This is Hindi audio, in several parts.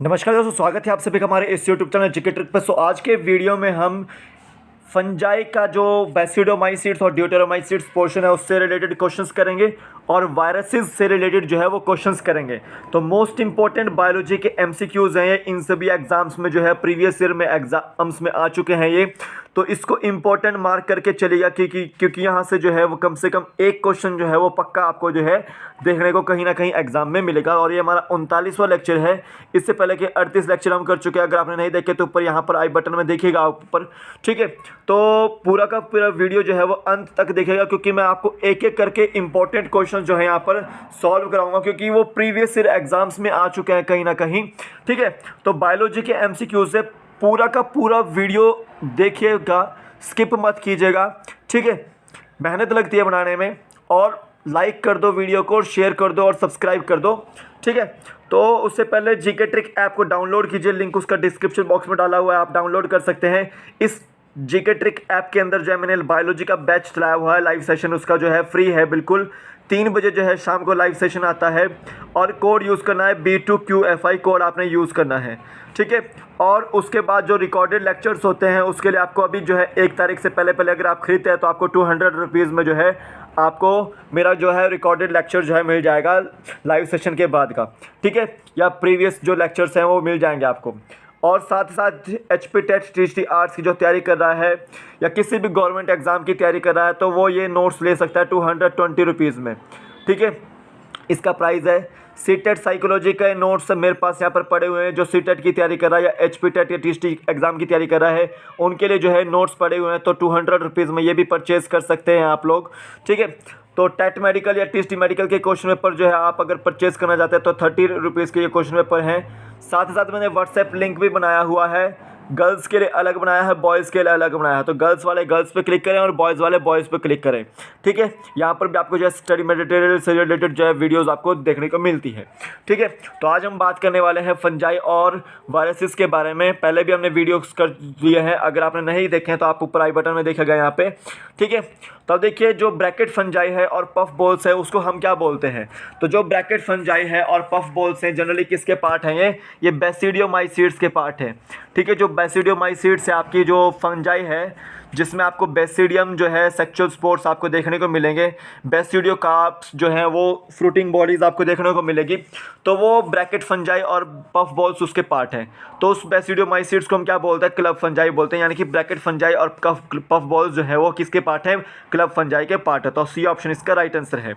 नमस्कार दोस्तों, स्वागत है आप सभी का हमारे इस यूट्यूब चैनल जीके ट्रिक पर। आज के वीडियो में हम फंजाई का जो बैसिडोमाइसीट्स और ड्यूटेरोमाइसीट्स पोर्शन है उससे रिलेटेड क्वेश्चंस करेंगे और वायरसेस से रिलेटेड जो है वो क्वेश्चंस करेंगे। तो मोस्ट इंपॉर्टेंट बायोलॉजी के एमसीक्यूज़ हैं ये, इन सभी एग्जाम्स में जो है प्रीवियस ईयर में एग्जाम्स में आ चुके हैं ये। तो इसको इम्पोर्टेंट मार्क करके चलिएगा क्योंकि यहाँ से जो है वो कम से कम एक क्वेश्चन जो है वो पक्का आपको जो है देखने को कहीं ना कहीं एग्जाम में मिलेगा। और ये हमारा 39वां लेक्चर है। इससे पहले के 38 लेक्चर हम कर चुके हैं। अगर आपने नहीं देखे तो ऊपर यहाँ पर आई बटन में देखिएगा ऊपर, ठीक है। तो पूरा का पूरा वीडियो जो है वो अंत तक देखेगा क्योंकि मैं आपको एक एक करके इंपॉर्टेंट क्वेश्चन जो है यहाँ पर सॉल्व कराऊंगा क्योंकि वो प्रीवियस ईयर एग्जाम्स में आ चुके हैं कहीं ना कहीं, ठीक है। तो बायोलॉजी के एमसीक्यू से पूरा का पूरा वीडियो देखिएगा, स्किप मत कीजिएगा, ठीक है। मेहनत लगती है बनाने में, और लाइक कर दो वीडियो को, शेयर कर दो और सब्सक्राइब कर दो, ठीक है। तो उससे पहले जीके ट्रिक ऐप को डाउनलोड कीजिए, लिंक उसका डिस्क्रिप्शन बॉक्स में डाला हुआ है, आप डाउनलोड कर सकते हैं। इस जीके ट्रिक ऐप के अंदर जो है मैंने बायोलॉजी का बैच चलाया हुआ है, लाइव सेशन उसका जो है फ्री है बिल्कुल। 3 बजे जो है शाम को लाइव सेशन आता है और कोड यूज़ करना है B2QFI कोड आपने यूज़ करना है, ठीक है। और उसके बाद जो रिकॉर्डेड लेक्चर्स होते हैं उसके लिए आपको अभी जो है 1 तारीख से पहले अगर आप खरीदते हैं तो आपको 200 रुपीज़ में जो है आपको मेरा जो है रिकॉर्डेड लेक्चर जो है मिल जाएगा लाइव सेशन के बाद का, ठीक है। या प्रीवियस जो लेक्चर्स हैं वो मिल जाएंगे आपको। और साथ ही साथ HP टेट THT आर्ट्स की जो तैयारी कर रहा है या किसी भी गवर्नमेंट एग्ज़ाम की तैयारी कर रहा है तो वो ये नोट्स ले सकता है 220 रुपीज़ में, ठीक है। इसका प्राइस है। सीटेट साइकोलॉजी के नोट्स मेरे पास यहाँ पर पड़े हुए हैं। जो सीटेट की तैयारी कर रहा है या HP टेट या THT एग्ज़ाम की तैयारी कर रहा है उनके लिए जो है नोट्स पड़े हुए हैं, तो 200 रुपीज़ में ये भी परचेज़ कर सकते हैं आप लोग, ठीक है। तो टेट मेडिकल या THT मेडिकल के क्वेश्चन पेपर जो है आप अगर परचेज़ करना चाहते हैं तो 30 रुपीज़ के ये क्वेश्चन पेपर हैं। साथ ही साथ मैंने व्हाट्सएप लिंक भी बनाया हुआ है, गर्ल्स के लिए अलग बनाया है, बॉयज़ के लिए अलग बनाया है। तो गर्ल्स वाले गर्ल्स पे क्लिक करें और बॉयज़ वाले बॉयज़ पे क्लिक करें, ठीक है। यहाँ पर भी आपको जो है स्टडी मटेरियल से रिलेटेड जो है वीडियोज़ आपको देखने को मिलती है, ठीक है। तो आज हम बात करने वाले हैं फंजाई और वायरसेस के बारे में। पहले भी हमने वीडियोज़ कर दिए हैं, अगर आपने नहीं देखे हैं तो आप ऊपर आई बटन में देखेगा यहाँ पे, ठीक है। तो अब देखिए जो ब्रैकेट फंजाई है और पफ बॉल्स है उसको हम क्या बोलते हैं। तो जो ब्रैकेट फंजाई है और पफ बॉल्स हैं जनरली किसके पार्ट हैं, ये बैसिडियोमाइसीट्स के पार्ट हैं, ठीक है। जो बैसिडियोमाइसीट्स है आपकी जो फंजाई है जिसमें आपको बेसिडियम जो है सेक्सुअल स्पोर्स आपको देखने को मिलेंगे, बेसिडियोकार्प्स जो हैं वो फ्रूटिंग बॉडीज़ आपको देखने को मिलेगी। तो वो ब्रैकेट फंजाई और पफ बॉल्स उसके पार्ट हैं। तो उस बैसिडियोमाइसीट्स को हम क्या बोलते हैं, क्लब फंजाई बोलते हैं। यानी कि ब्रैकेट फंजाई और पफ बॉल्स जो है वो किसके पार्ट हैं, क्लब फंजाई के पार्ट है। तो सी ऑप्शन इसका राइट आंसर है।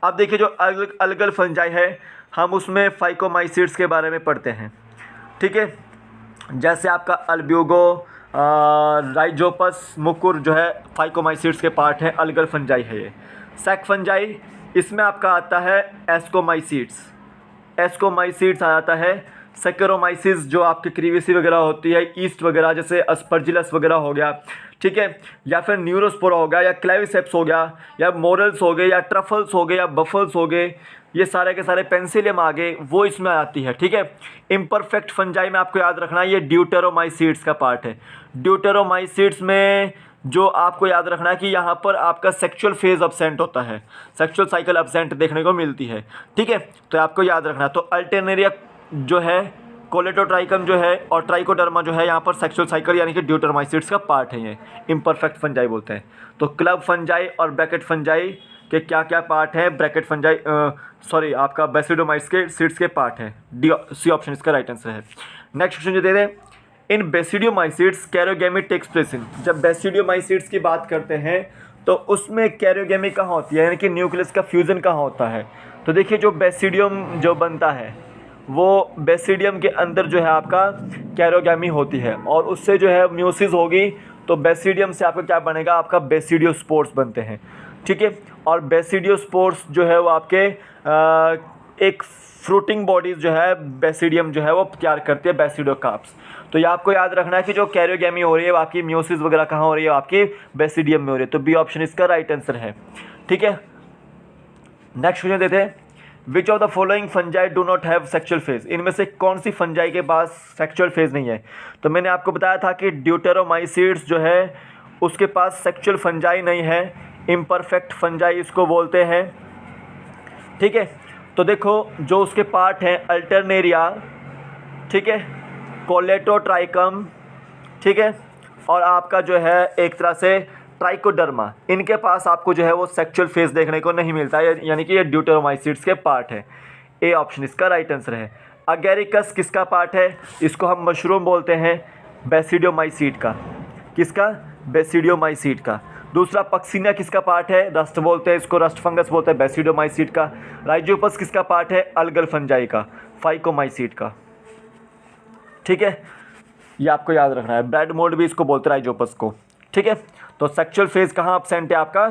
अब देखिए जो अलगल फंजाई है हम उसमें फाइकोमाइसीट्स के बारे में पढ़ते हैं, ठीक है। जैसे आपका अल्ब्यूगो, राइजोपस, मुकुर जो है फाइकोमाइसीट्स के पार्ट है, अलगल फंजाई है ये। सैक फंजाई इसमें आपका आता है एस्कोमाइसीट्स आ जाता है। सेकेरोमाइसिस जो आपकी क्रीविसी वगैरह होती है, ईस्ट वगैरह जैसे अस्परजिलस वगैरह हो गया, ठीक है। या फिर न्यूरोस्पोरा हो गया या क्लेविसेप्स हो गया या मोरल्स हो गए या ट्रफल्स हो गए या बफल्स हो गए, ये सारे के सारे पेंसिलियम आ गए, वो इसमें आती है, ठीक है। इम्परफेक्ट फंजाई में आपको याद रखना ये ड्यूटेरोमाइसीट्स का पार्ट है। ड्यूटेरोमाइसीट्स में जो आपको याद रखना है कि यहाँ पर आपका सेक्सुअल फेज अब्सेंट होता है, सेक्सुअल साइकिल अब्सेंट देखने को मिलती है, ठीक है। तो आपको याद रखना। तो अल्टरनेरिया जो है, कोलेटोट्राइकम जो है और ट्राइकोडर्मा जो है यहाँ पर सेक्सुअल साइकिल यानी कि ड्यूटेरोमाइसीट्स का पार्ट है, ये इम्परफेक्ट फंजाई बोलते हैं। तो क्लब फंजाई और ब्रैकेट फंजाई के क्या क्या पार्ट हैं, ब्रैकेट फंजाई आपका बैसिडोमाइट्स के सीड्स के पार्ट हैं। सी ऑप्शन इसका राइट आंसर है। नेक्स्ट क्वेश्चन जो दे दें, इन बैसिडियोमाइसीट्स कैरियोगेमी टेक्स प्लेस इन। जब बैसिडियोमाइसीट्स की बात करते हैं तो उसमें कैरियोगेमी कहाँ होती है, यानी कि न्यूक्लियस का फ्यूज़न कहाँ होता है। तो देखिए जो बैसिडियम जो बनता है वो बैसिडियम के अंदर जो है आपका कैरियोगेमी होती है और उससे जो है म्यूसिस होगी, तो बैसिडियम से आपका क्या बनेगा, आपका बैसिडियोस्पोर्स बनते हैं, ठीक है। और बैसिडियोस्पोर्स जो है वो आपके एक फ्रूटिंग बॉडीज़ जो है बैसिडियम जो है वो तैयार करती है, बैसिडोकार्प्स। तो ये आपको याद रखना है कि जो कैरियोगेमी हो रही है आपकी म्यूसिस वगैरह कहाँ हो रही है, आपकी बैसिडियम में हो रही है। तो बी ऑप्शन इसका राइट आंसर है, ठीक है। नेक्स्ट क्वेश्चन देते हैं, which of the following fungi do not have sexual phase. इनमें से कौन सी फंजाई के पास सेक्सुअल फेज नहीं है। तो मैंने आपको बताया था कि ड्यूटेरोमाइसीट्स जो है उसके पास सेक्सुअल फंजाई नहीं है, इम्परफेक्ट फंजाई इसको बोलते हैं, ठीक है। तो देखो जो उसके पार्ट हैं अल्टरनेरिया, ठीक है, कोलेटोट्राइकम, ठीक है, और आपका जो है एक तरह से ट्राइकोडर्मा, इनके पास आपको जो है वो सेक्सुअल फेज देखने को नहीं मिलता है, यानी कि ये ड्यूटेरोमाइसीड्स के पार्ट है। ए ऑप्शन इसका राइट आंसर है। अगेरिकस किसका पार्ट है? इसको हम मशरूम बोलते हैं, बेसिडियोमाइसीड का। किसका? बेसिडियोमाइसीड का। दूसरा पक्सिनिया किसका पार्ट है? रस्ट बोलते हैं इसको, रस्ट फंगस बोलते हैं, बेसिडियोमाइसीड का। राइजोपस किसका पार्ट है? अलगल फंजाई का, फाइकोमाइसीड का। ठीक है, ये आपको याद रखना है। ब्रेड मोल्ड भी इसको बोलते हैं राइजोपस को। ठीक है, तो सेक्सुअल फेज कहाँ एब्सेंट है आपका?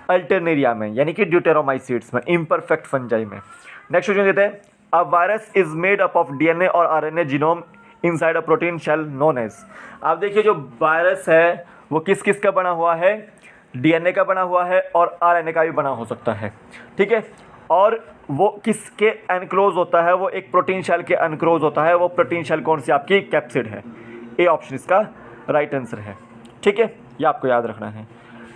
अल्टरनेरिया में, यानी कि ड्यूटेरोमाइसीड्स में, इम्परफेक्ट फंजाई में। नेक्स्ट क्वेश्चन देते हैं, a virus is made up of DNA और RNA genome inside a protein shell known as. आप देखिए जो वायरस है वो किस किस का बना हुआ है? डीएनए का बना हुआ है और आरएनए का भी बना हो सकता है। ठीक है, और वो किसके एनक्लोज होता है? वो एक प्रोटीन शेल के एनक्लोज होता है। वो प्रोटीन शेल कौन सी? आपकी कैप्सिड है। ए ऑप्शन इसका राइट आंसर है। ठीक है, ये आपको याद रखना है।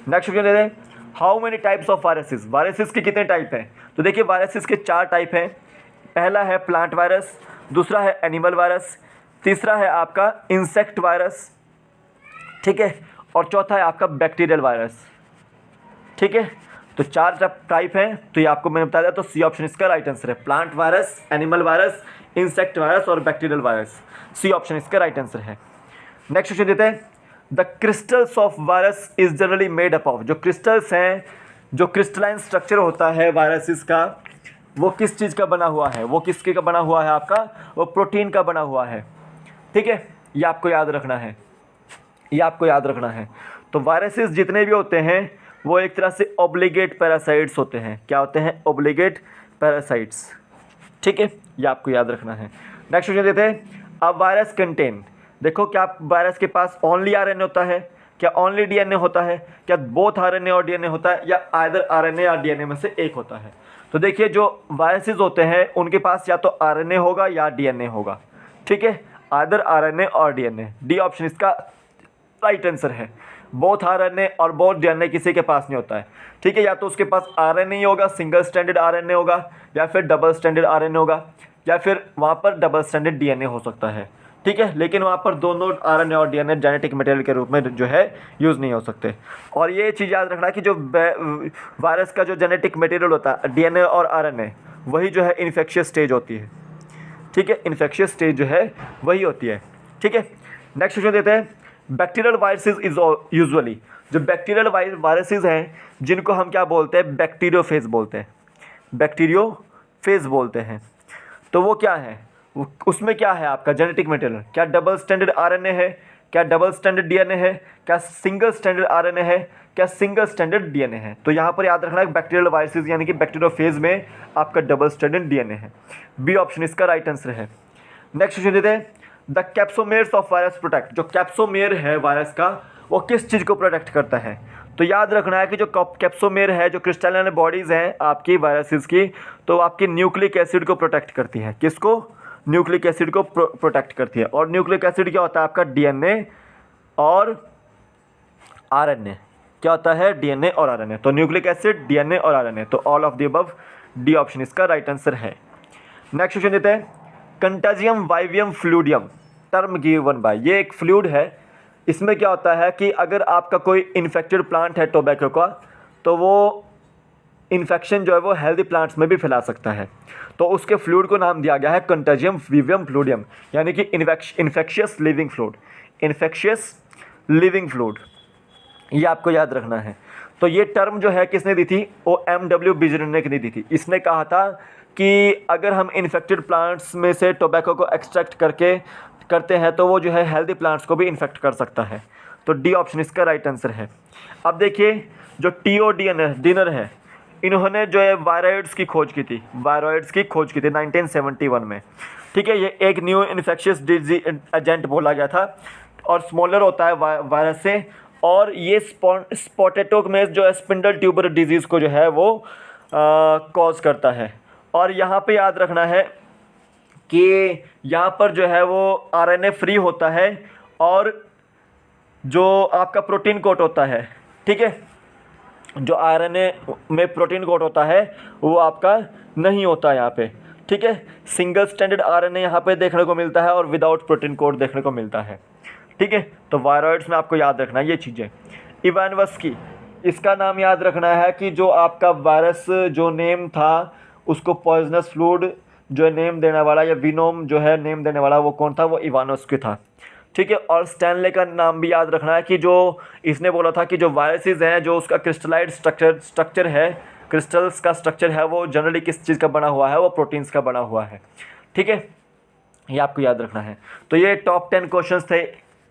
नेक्स्ट क्वेश्चन दे दें, how many types of viruses? Viruses के कितने टाइप हैं? तो देखिए वायरसेस के 4 टाइप हैं। पहला है प्लांट वायरस, दूसरा है एनिमल वायरस, तीसरा है आपका इंसेक्ट वायरस, ठीक है, और चौथा है आपका बैक्टीरियल वायरस। ठीक है, तो 4 टाइप हैं, तो ये आपको मैंने बताया, तो सी ऑप्शन इसका राइट आंसर है। Plant virus, animal virus, insect virus और बैक्टीरियल वायरस। सी ऑप्शन इसका राइट आंसर है। नेक्स्ट क्वेश्चन देते हैं, the crystals of virus is generally made up of. जो क्रिस्टल्स हैं, जो क्रिस्टलाइन स्ट्रक्चर होता है वायरसेस का, वो किस चीज़ का बना हुआ है? वो किसके का बना हुआ है आपका? वो प्रोटीन का बना हुआ है। ठीक है, ये आपको याद रखना है, ये आपको याद रखना है। तो वायरसेस जितने भी होते हैं वो एक तरह से ऑब्लिगेट पैरासाइट्स होते हैं। क्या होते हैं? Obligate parasites. ठीक है, ये आपको याद रखना है। नेक्स्ट क्वेश्चन देते हैं, अ वायरस कंटेन। देखो, क्या वायरस के पास ओनली आरएनए होता है? क्या ओनली डीएनए होता है? क्या बोथ आरएनए और डीएनए होता है? या आइदर आरएनए या डीएनए में से एक होता है? तो देखिए जो वायरसेस होते हैं उनके पास या तो आरएनए होगा या डीएनए होगा। ठीक है, आइदर आरएनए और डीएनए। डी ऑप्शन इसका राइट आंसर है। बोथ आरएनए और बोथ डीएनए किसी के पास नहीं होता है। ठीक है, या तो उसके पास आरएनए ही होगा, सिंगल स्ट्रैंडेड आरएनए होगा, या फिर डबल स्ट्रैंडेड आरएनए होगा, या फिर वहाँ पर डबल स्ट्रैंडेड डीएनए हो सकता है। ठीक है, लेकिन वहाँ पर दोनों आरएनए और डीएनए जेनेटिक मटेरियल के रूप में जो है यूज़ नहीं हो सकते। और ये चीज़ याद रखना कि जो वायरस का जो जेनेटिक मटेरियल होता है डीएनए और आरएनए, वही जो है इन्फेक्शियस स्टेज होती है। ठीक है, इन्फेक्शियस स्टेज जो है वही होती है। ठीक है, नेक्स्ट क्वेश्चन देते हैं, बैक्टीरियल वायरसेस इज यूजुअली। जो बैक्टीरियल वायरसेस हैं जिनको हम क्या बोलते हैं? बैक्टीरियोफेज बोलते हैं, बैक्टीरियोफेज बोलते हैं। तो वो क्या है? उसमें क्या है आपका जेनेटिक मटेरियल? क्या डबल स्टैंडर्ड आरएनए है? क्या डबल स्टैंडर्ड डीएनए है? क्या सिंगल स्टैंडर्ड आरएनए है? क्या सिंगल स्टैंडर्ड डीएनए है? तो यहाँ पर याद रखना है बैक्टीरियल वायरसेस यानी कि बैक्टीरियोफेज में आपका डबल स्टैंडर्ड डीएनए है। बी ऑप्शन इसका राइट आंसर है। नेक्स्ट क्वेश्चन देते हैं, द कैप्सोमेयर्स ऑफ वायरस प्रोटेक्ट। जो कैप्सोमेयर है वायरस का, वो किस चीज़ को प्रोटेक्ट करता है? तो याद रखना है कि जो कैप्सोमेयर है, जो क्रिस्टलाइन बॉडीज़ हैं आपकी वायरसेस की, तो आपकी न्यूक्लिक एसिड को प्रोटेक्ट करती है। किसको? न्यूक्लिक एसिड को प्रोटेक्ट करती है। और न्यूक्लिक एसिड क्या होता है आपका? डीएनए और आरएनए। क्या होता है? डीएनए और आरएनए। तो न्यूक्लिक एसिड, डीएनए और आरएनए, तो all of the above. D option इसका राइट आंसर है। नेक्स्ट क्वेश्चन देते हैं, contagium vivum fluidum term given by. ये एक फ्लूइड है। इसमें क्या होता है कि अगर आपका कोई इन्फेक्टेड प्लांट है टोबैको का, तो वो इन्फेक्शन जो है वो हेल्दी प्लांट्स में भी फैला सकता है। तो उसके फ्लूइड को नाम दिया गया है कंटाजियम विवियम फ्लूडियम, यानी कि infectious living fluid, infectious living fluid. ये आपको याद रखना है। तो ये टर्म जो है किसने दी थी? वो M.W. बिजनर ने दी थी। इसने कहा था कि अगर हम इन्फेक्टेड प्लांट्स में से टोबैको को एक्सट्रैक्ट करते हैं तो वो जो है हेल्दी प्लांट्स को भी इन्फेक्ट कर सकता है। तो डी ऑप्शन इसका राइट आंसर है। अब देखिए जो T.O. डिनर है, इन्होंने जो है वायरॉइड्स की खोज की थी, 1971 में। ठीक है, ये एक न्यू इन्फेक्शियस डिजीज एजेंट बोला गया था और स्मॉलर होता है वायरस से, और ये स्पॉटेटोक में जो है स्पिंडल ट्यूबर डिजीज़ को जो है वो कॉज करता है। और यहाँ पे याद रखना है कि यहाँ पर जो है वो आरएनए फ्री होता है और जो आपका प्रोटीन कोट होता है, ठीक है, जो आरएनए में प्रोटीन कोट होता है वो आपका नहीं होता यहाँ पे। ठीक है। सिंगल स्टैंडर्ड आरएनए यहाँ पे देखने को मिलता है और विदाउट प्रोटीन कोड देखने को मिलता है, ठीक है। तो वायरॉइड्स में आपको याद रखना है ये चीज़ें। इवानोव्स्की, इसका नाम याद रखना है कि जो आपका वायरस जो नेम था उसको पॉइजनस फ्लूइड जो नेम देने वाला या विनोम जो है नेम देने वाला वो कौन था, वो इवानोव्स्की था, ठीक है। और स्टैनले का नाम भी याद रखना है कि जो इसने बोला था कि जो वायरसेस हैं जो उसका क्रिस्टलाइड स्ट्रक्चर है, क्रिस्टल्स का स्ट्रक्चर है वो जनरली किस चीज़ का बना हुआ है, वो प्रोटीन्स का बना हुआ है, ठीक है। ये आपको याद रखना है। तो ये टॉप 10 क्वेश्चंस थे,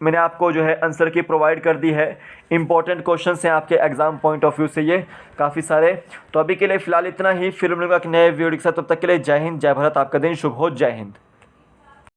मैंने आपको जो है आंसर की प्रोवाइड कर दी है। इंपॉर्टेंट क्वेश्चंस हैं आपके एग्जाम पॉइंट ऑफ व्यू से ये काफ़ी सारे। तो अभी के लिए फ़िलहाल इतना ही, फिर मिलूंगा एक नए वीडियो के साथ, तब तक के लिए जय हिंद, जय भारत, आपका दिन शुभ हो, जय हिंद।